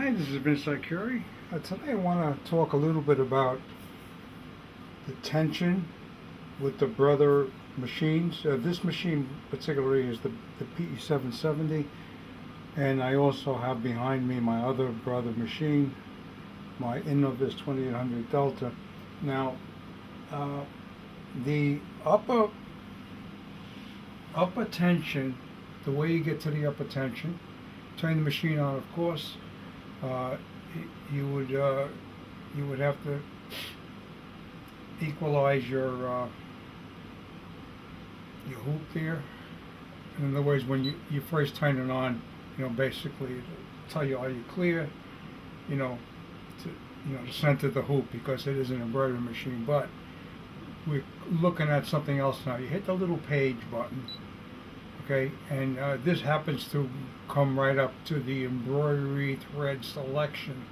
Hi, this is Vince Curie. Today I want to talk a little bit about the tension with the brother machines. This machine particularly is the PE770, and I also have behind me my other brother machine, my innov-is 2800 Delta. Now, the upper tension, the way you get to the upper tension, turn the machine on, of course. You would have to equalize your hoop there. In other words, when you first turn it on, basically it'll tell you, are you clear? To center the hoop, because it is an embroidery machine. But we're looking at something else now. You hit the little page button. Okay, and this happens to come right up to the embroidery thread selection,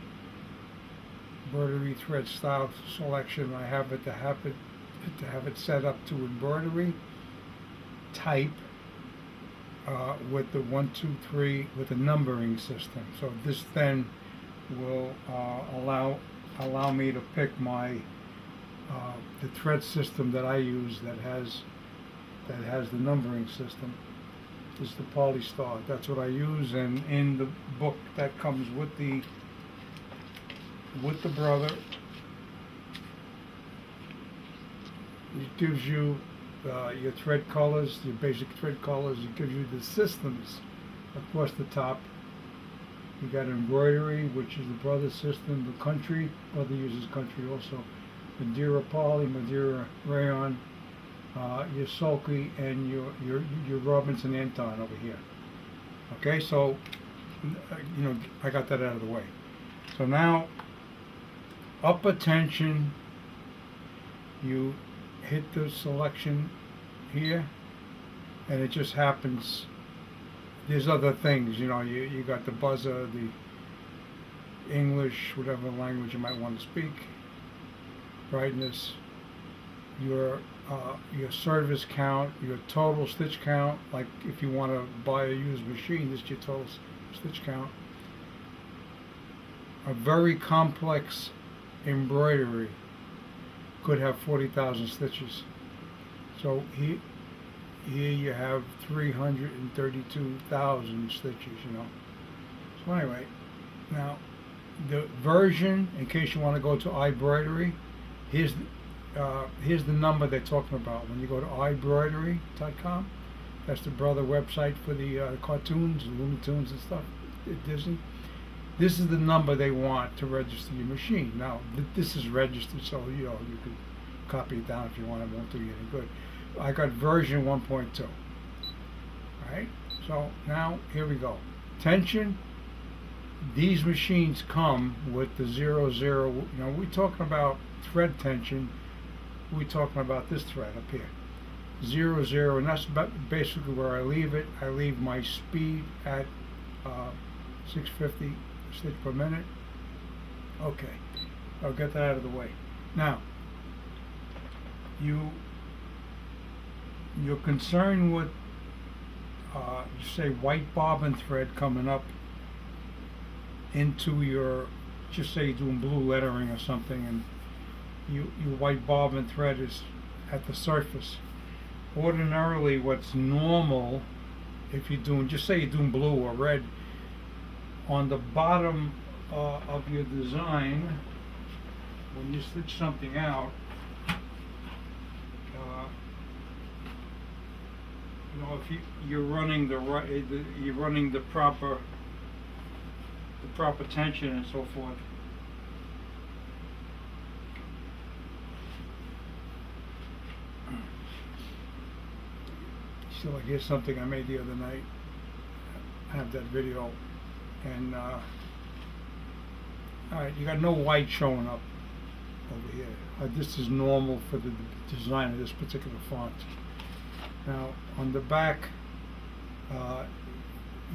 embroidery thread style selection. I have it to have it set up to embroidery type with the 1, 2, 3 with a numbering system. So this then will allow me to pick my the thread system that I use that has the numbering system. This is the Polystar. That's what I use, and in the book that comes with the brother, it gives you your thread colors, your basic thread colors. It gives you the systems across the top. You got embroidery, which is the brother system. The country, brother uses country also. Madeira poly, Madeira rayon. Your sulky and your Robinson Anton over here. Okay, so I got that out of the way. So now, upper tension, you hit the selection here, and it just happens. There's other things, you got the buzzer, the English, whatever language you might want to speak, brightness, your service count, your total stitch count. Like if you want to buy a used machine, this is your total stitch count. A very complex embroidery could have 40,000 stitches. So here you have 332,000 stitches, So anyway, now the version, in case you want to go to iBroidery, here's the number they're talking about. When you go to iBroidery.com, that's the brother website for the cartoons, Looney Tunes and stuff, Disney. This is the number they want to register your machine. Now, this is registered, so you could copy it down if you want. It won't do you any good. I got version 1.2. Alright, so now here we go. Tension. These machines come with the 00. We're talking about thread tension. We're talking about this thread up here, 00, and that's basically where I leave it. I leave my speed at 650 stitch per minute. Okay, I'll get that out of the way. Now, you're concerned with, say, white bobbin thread coming up into your, just say you're doing blue lettering or something, and your white bobbin thread is at the surface. Ordinarily, what's normal, if you're doing, just say you're doing blue or red, on the bottom of your design, when you stitch something out, if you're running you're running the proper tension and so forth. So like, here's something I made the other night. I have that video, and all right, you got no white showing up over here. This is normal for the design of this particular font. Now on the back,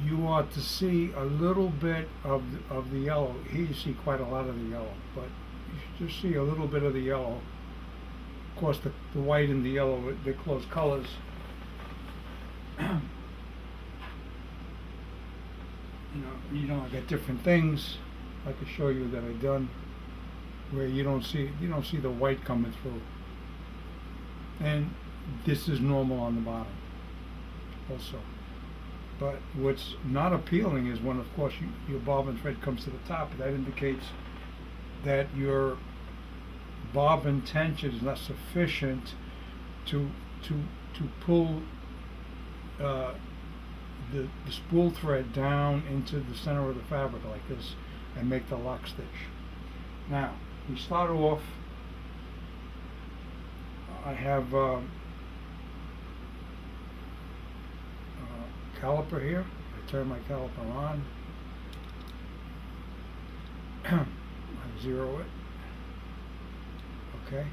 you ought to see a little bit of the yellow. Here you see quite a lot of the yellow, but you should just see a little bit of the yellow. Of course, the white and the yellow, they're close colors. I got different things. I could show you that I done where you don't see the white coming through, and this is normal on the bottom also. But what's not appealing is when, of course, your bobbin thread comes to the top. That indicates that your bobbin tension is not sufficient to pull the spool thread down into the center of the fabric like this and make the lock stitch. Now, we start off, I have caliper here. I turn my caliper on. I zero it. Okay.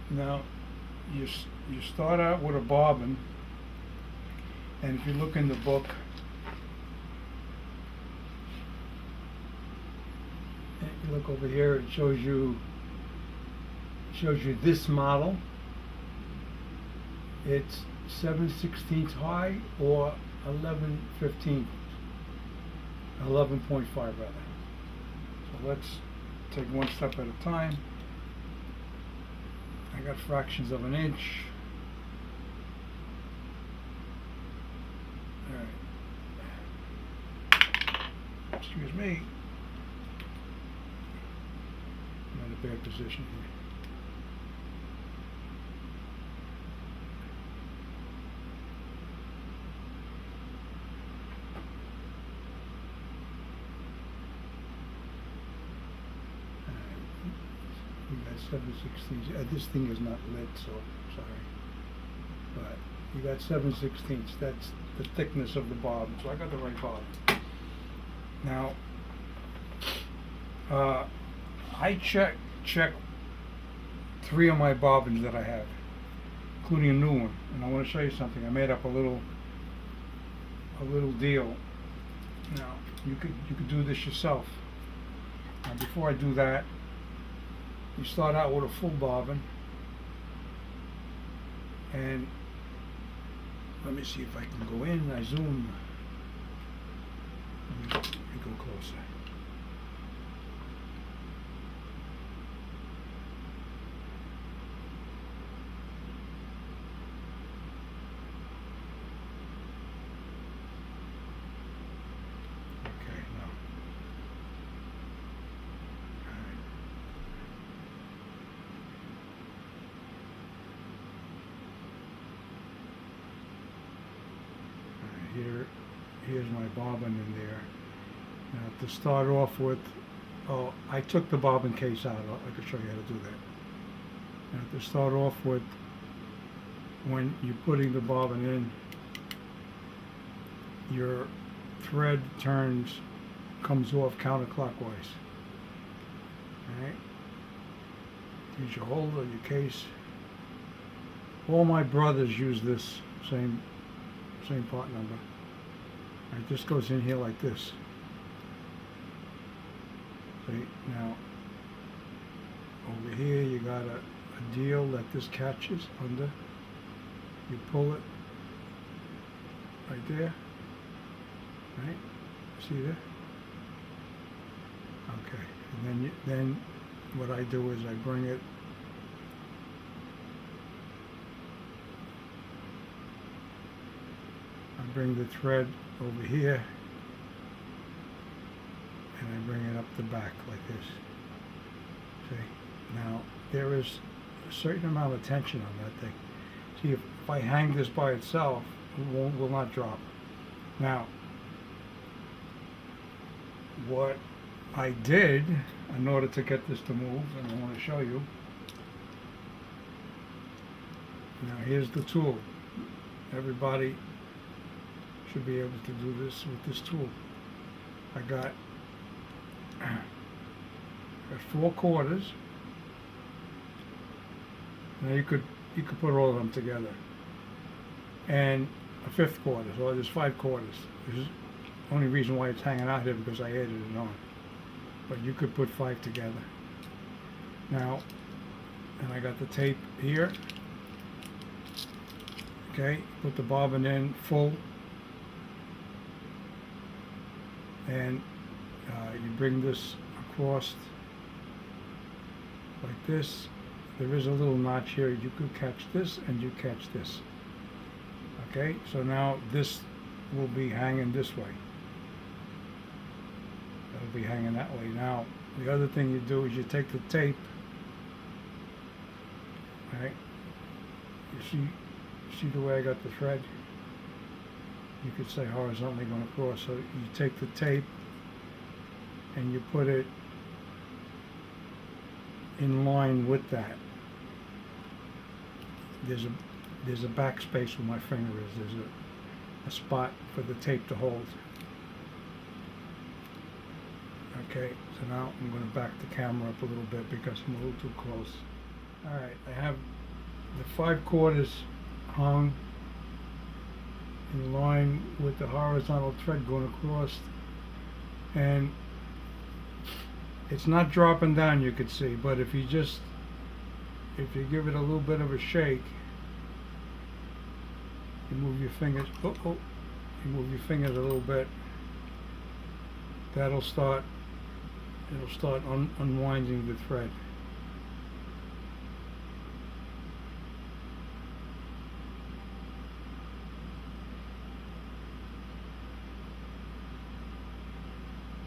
Now you start out with a bobbin, and if you look in the book, and you look over here, it shows you this model. It's 7/16 high or 11/15, 11.5 rather. So let's take one step at a time. I got fractions of an inch. All right. Excuse me. I'm in a bad position here. We got 7/16. This thing is not lit, so sorry. But you got 7/16. That's the thickness of the bobbin. So I got the right bobbin. Now, I check 3 of my bobbins that I have, including a new one. And I want to show you something. I made up a little deal. Now, you could do this yourself. Now, before I do that, you start out with a full bobbin, and let me see if I can go in. I zoom. Let me go closer. Okay, now. Here's my bobbin in there. Now to start off with, I took the bobbin case out. I could show you how to do that. Now to start off with, when you're putting the bobbin in, your thread comes off counterclockwise. Alright? Use your holder, your case. All my brothers use this same part number. It just goes in here like this. See, now over here you got a deal that this catches under. You pull it right there. Right? See there? Okay. And then what I do is I bring it bring the thread over here, and I bring it up the back like this. See? Now, there is a certain amount of tension on that thing. See, if I hang this by itself, it will not drop. Now, what I did in order to get this to move, and I want to show you. Now, here's the tool. Everybody should be able to do this with this tool. I got 4 quarters. Now you could put all of them together, and a 5th quarter. So there's 5 quarters. This is the only reason why it's hanging out here because I added it on. But you could put 5 together. Now, and I got the tape here. Okay, put the bobbin in full, and You bring this across like this. There is a little notch here. You could catch this and you catch this. Okay, so now this will be hanging this way. It'll be hanging that way. Now, the other thing you do is you take the tape, right? You see the way I got the thread? You could say horizontally going across. So you take the tape and you put it in line with that. There's a backspace where my finger is. There's a spot for the tape to hold. Okay, so now I'm going to back the camera up a little bit because I'm a little too close. Alright, I have the 5/4 hung in line with the horizontal thread going across, and it's not dropping down, you could see, but if you give it a little bit of a shake, you move your fingers, you move your fingers a little bit, it'll start unwinding the thread.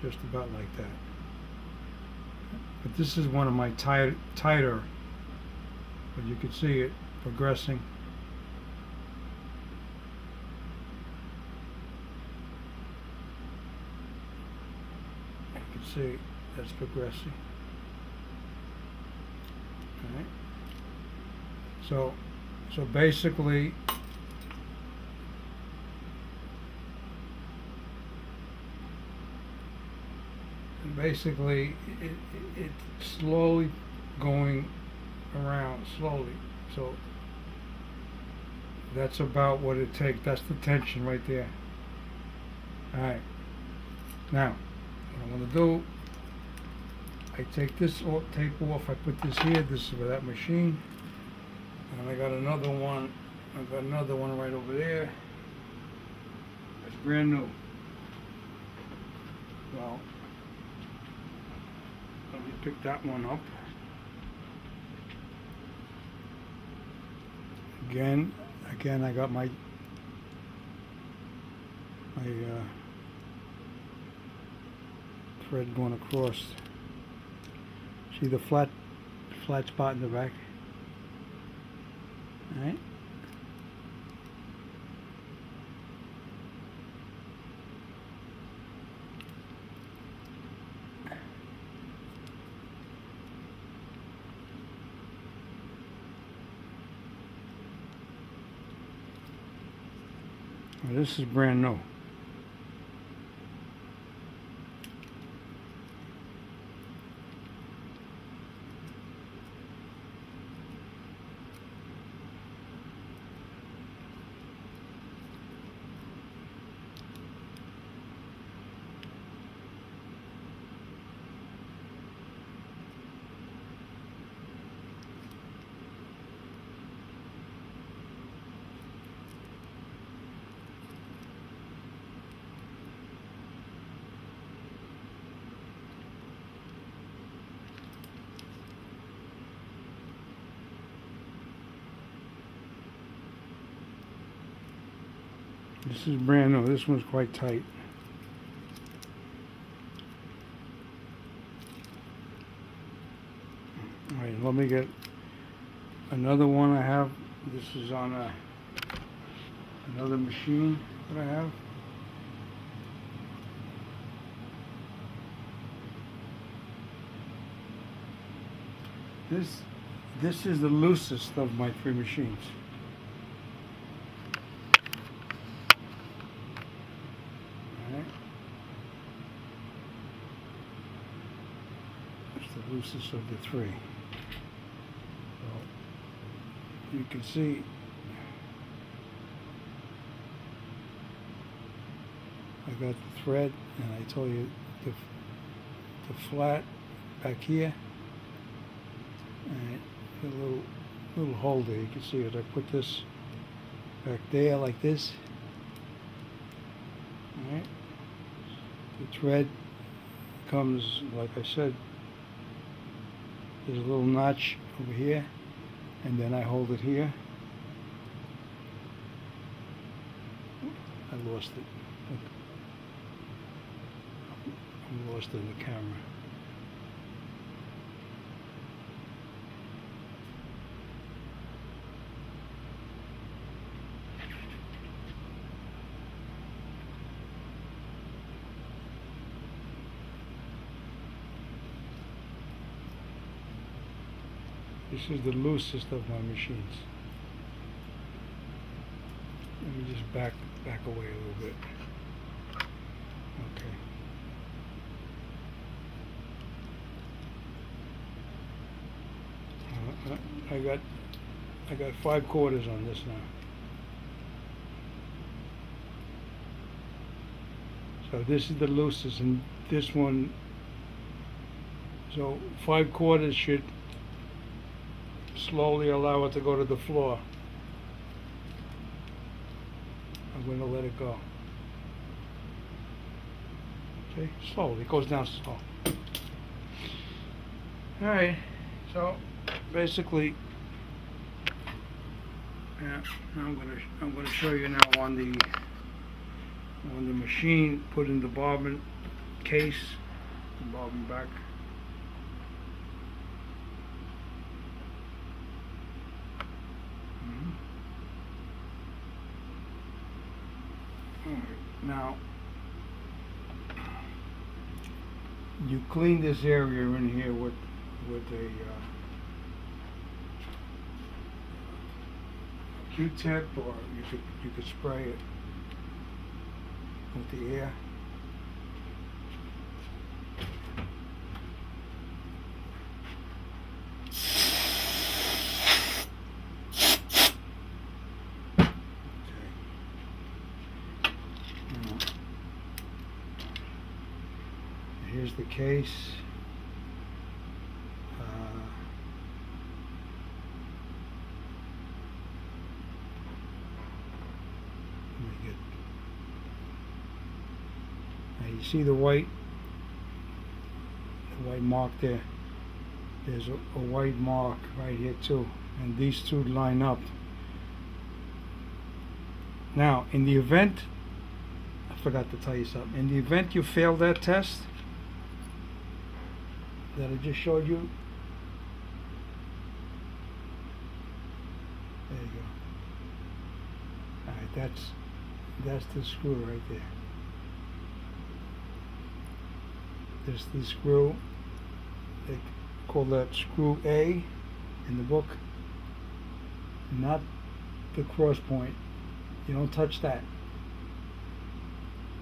Just about like that. But this is one of my tighter, but you can see it progressing. You can see that's progressing. All right. So basically, it's slowly going around, slowly. So that's about what it takes. That's the tension right there. Alright. Now, what I'm going to do, I take this tape off, I put this here, this is for that machine. And I got another one, right over there. It's brand new. Well, let me pick that one up. Again, I got my thread going across. See the flat spot in the back? All right. Well, this is brand new. This is brand new. This one's quite tight. Alright, let me get another one I have. This is on another machine that I have. This is the loosest of my 3 machines. The loosest of the 3. So you can see I got the thread, and I told you the flat back here, and a little hole there. You can see it. I put this back there like this. All right. The thread comes, like I said, there's a little notch over here, and then I hold it here. I lost it. Look. I lost it in the camera. This is the loosest of my machines. Let me just back away a little bit. Okay. I got 5/4 on this now. So this is the loosest, and this one. So 5/4 should slowly allow it to go to the floor. I'm going to let it go. Okay, slowly. It goes down slow. All right. So basically, yeah. I'm going to show you now on the machine. Put in the bobbin case, the bobbin back. Now, you clean this area in here with a Q-tip, or you could spray it with the air. Here's the case. Now you see the white mark there. There's a white mark right here too, and these two line up. Now, in the event, I forgot to tell you something. In the event you fail that test that I just showed you, there you go. All right, that's the screw right there. There's the screw. They call that screw A in the book, not the cross point. You don't touch that.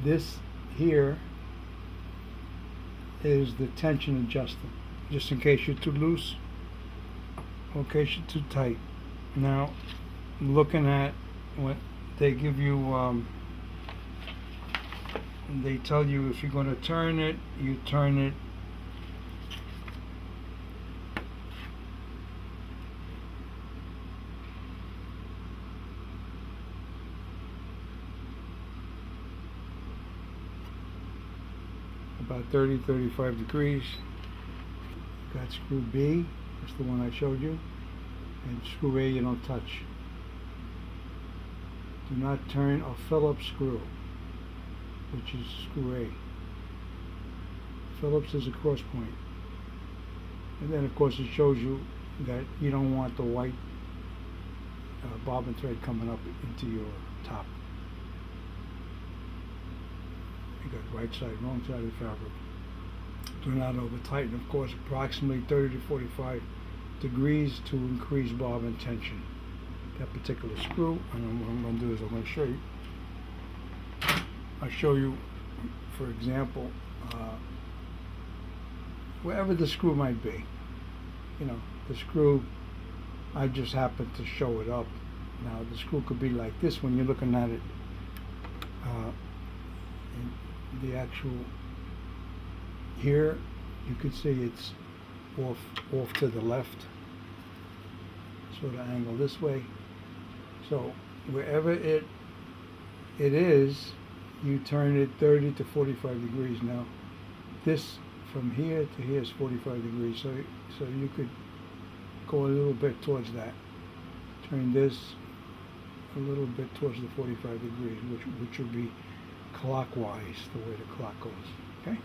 This here is the tension adjuster, just in case you're too loose or in case you're too tight. Now, I'm looking at what they give you, they tell you if you're going to turn it, you turn it about 30-35 degrees. Got screw B, that's the one I showed you, and screw A you don't touch. Do not turn a Phillips screw, which is screw A. Phillips is a cross point. And then of course it shows you that you don't want the white bobbin thread coming up into your top. You got right side, wrong side of the fabric. Do not over tighten, of course, approximately 30 to 45 degrees to increase bobbin tension. That particular screw, and what I'm going to do is I'm going to show you. I'll show you, for example, wherever the screw might be. You know, the screw, I just happen to show it up. Now, the screw could be like this when you're looking at it. The actual here, you could see it's off to the left, sort of angle this way. So wherever it is, you turn it 30 to 45 degrees. Now this from here to here is 45 degrees, so you could go a little bit towards that. Turn this a little bit towards the 45 degrees, which would be clockwise, the way the clock goes. Okay.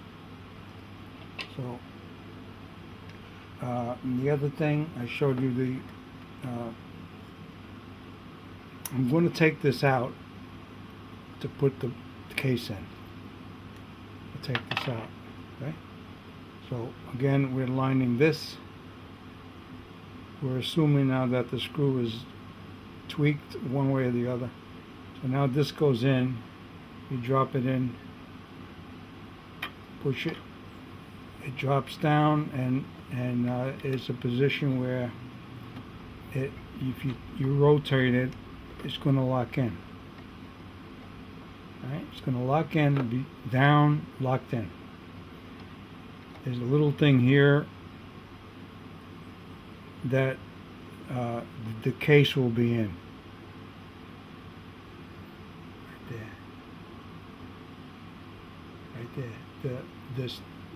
So and the other thing I showed you, I'm going to take this out to put the case in. I'll take this out. Okay. So again, we're lining this. We're assuming now that the screw is tweaked one way or the other. So now this goes in. You drop it in, push it. It drops down, and it's a position where if you rotate it, it's going to lock in. All right, it's going to lock in, be down, locked in. There's a little thing here that the case will be in. Right there.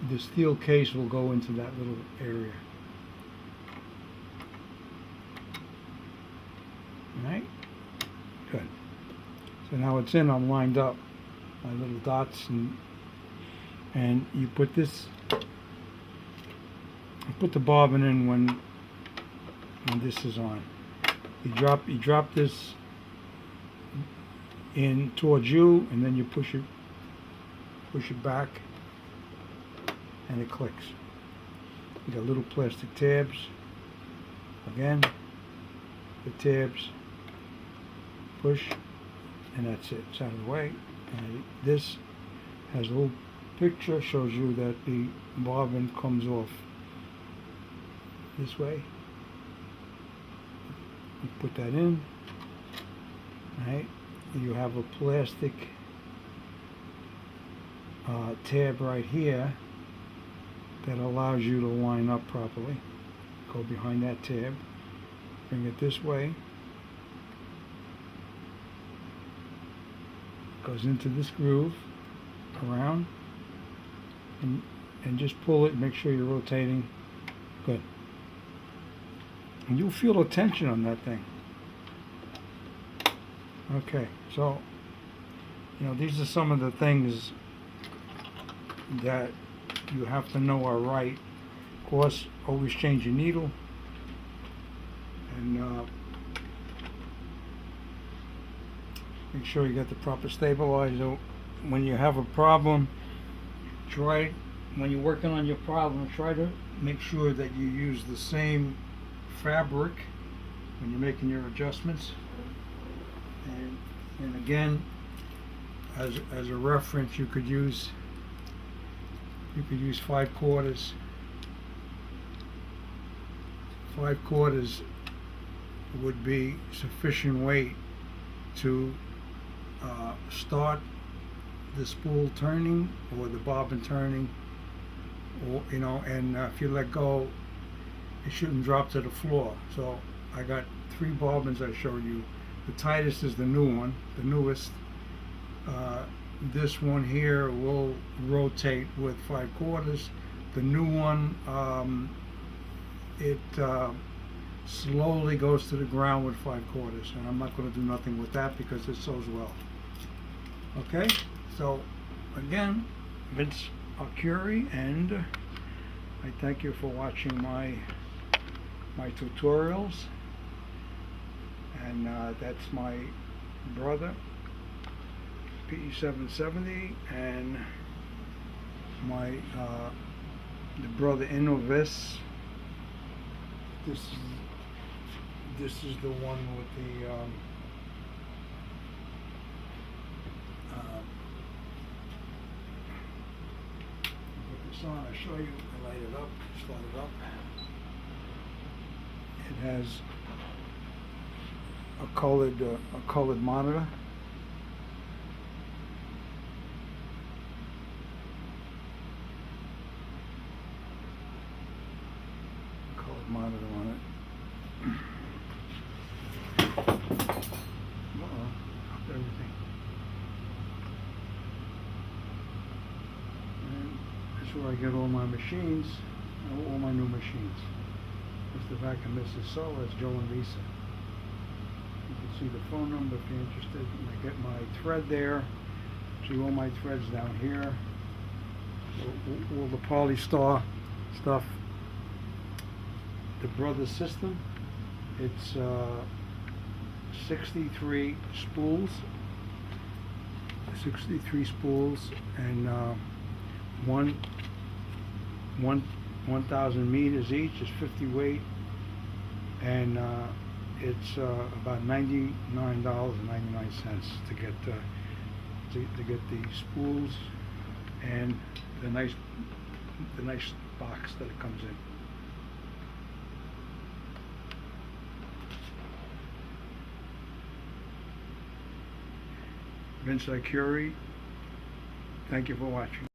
The steel case will go into that little area. All right? Good. So now it's in, I'm lined up. My little dots, and you put this, you put the bobbin in when this is on. You drop this in towards you, and then you push it back, and it clicks. You got little plastic tabs. Again, the tabs, push, and that's it. It's out of the way. And this has a little picture, shows you that the bobbin comes off this way. You put that in. Right? You have a plastic tab right here that allows you to line up properly. Go behind that tab, bring it this way, goes into this groove, around, and just pull it, make sure you're rotating. Good. And you'll feel the tension on that thing. Okay, so these are some of the things that you have to know are right. Of course, always change your needle, and make sure you get the proper stabilizer. When you have a problem, when you're working on your problem, try to make sure that you use the same fabric when you're making your adjustments. And again, as a reference, you could use 5/4. 5/4 would be sufficient weight to start the spool turning or the bobbin turning, or and if you let go, it shouldn't drop to the floor. So I got 3 bobbins I showed you. The tightest is the new one, the newest. This one here will rotate with 5/4. The new one, it slowly goes to the ground with 5/4, and I'm not going to do nothing with that because it sews well. Okay, so again, Vince Arcuri, and I thank you for watching my tutorials. And that's my brother, PE770, and my the brother innov-is. This is the one with the put this on. I'll show you. I light it up, start it up. It has a colored monitor. Colored monitor on it. Up everything. And as where I get all my machines, all my new machines. Mr. Vacuum, Mrs. Soul, that's Joe and Lisa. You can see the phone number if you're interested. And I get my thread there. See all my threads down here. All the Polystar stuff. The Brothers system. It's 63 spools. 63 spools and 1,000 meters each is 50 weight, and it's about $99.99 to get to get the spools and the nice box that it comes in. Vince Curie, thank you for watching.